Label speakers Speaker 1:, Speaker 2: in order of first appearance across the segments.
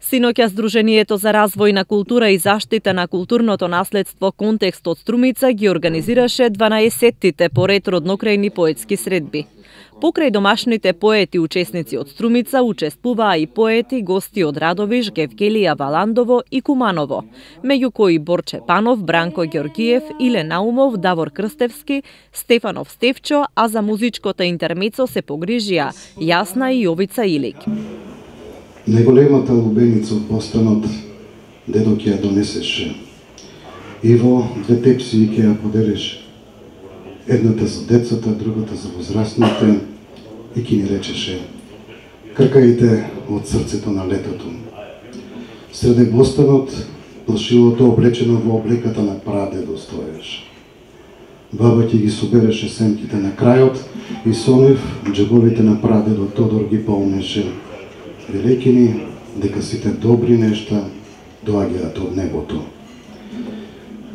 Speaker 1: Синоќа Сдруженијето за развој на култура и заштита на културното наследство Контекст од Струмица ги организираше 12-тите поред роднокрајни поетски средби. Покрај домашните поети учесници од Струмица учествуваа и поети гости од Радовиш, Гевгелија Валандово и Куманово, меѓу кои Борче Панов, Бранко Ѓоргиев, Иле Наумов, Давор Крстевски, Стефанов Стевчо, а за музичкото интермецо се погрижија Јасна и Јовица Илик.
Speaker 2: Најголемата лубеница од постанот дедо ќе ја донесеше. Иво, две тепсии ќе ја поделиш. Едната за децата, другата за возрастните, и ќе ни речеше: кркаите од срцето на летото. Среде постанот плашилото облечено во облеката на прадедо стоеше. Баба ќе ги собереше семките на крајот и со нив џебовите на прадедо Тодор ги полнеше, велејќи ни дека сите добри нешта доаѓаат од небото.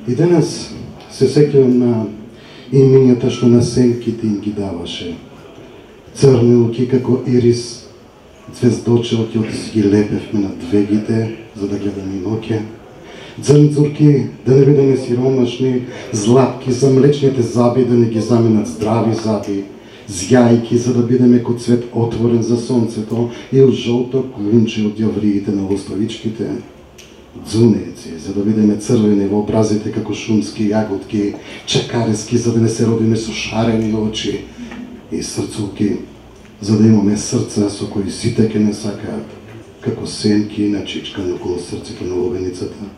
Speaker 2: И денес се сеќавам на имињата што на семките им ги даваше. Црни луки како ирис, звездочелки од ги лепевме на двегите, за да гледаме и ноќе. Дзрнцурки, да не бидеме сиромашни, златки за млечните заби, да не ги заменат здрави заби, зјајки, за да бидеме ко цвет отворен за сонцето, и жолто клунче од јавриите на лоставичките. Дзунеци, за да бидеме црвени во образите како шумски јаготки, чакарески, за да не се родиме со шарени очи, и срцулки, за да имаме срца со кои сите ќе не сакаат, како сенки начичкани околу срцето на лубеницата.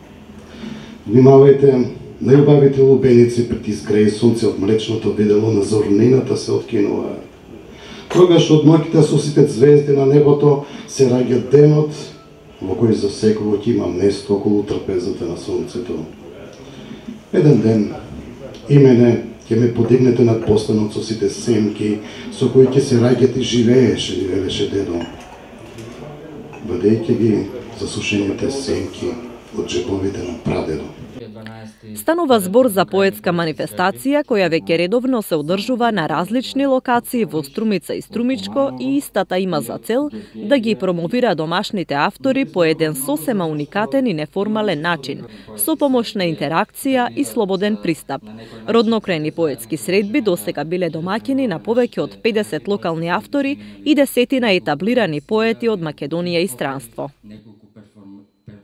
Speaker 2: Внимавајте, најубавите лубеници пред изгрее сонце од млечното видело на зорнината се откинува. Тогаш од ноќите со сите звезди на небото се раѓа денот во кој за секој ќе има место околу трпезата на сонцето. Еден ден и мене ќе ме подигнете над постанот со сите семки со кои ќе се раѓат и живееше, ни велеше дедо, бъдејќи ги засушените семки од џебовите на прадедо.
Speaker 1: Станува збор за поетска манифестација која веќе редовно се одржува на различни локации во Струмица и Струмичко и истата има за цел да ги промовира домашните автори по еден сосема уникатен и неформален начин, со помош на интеракција и слободен пристап. Роднокрајни поетски средби досега биле домаќини на повеќе од 50 локални автори и десетина етаблирани поети од Македонија и странство.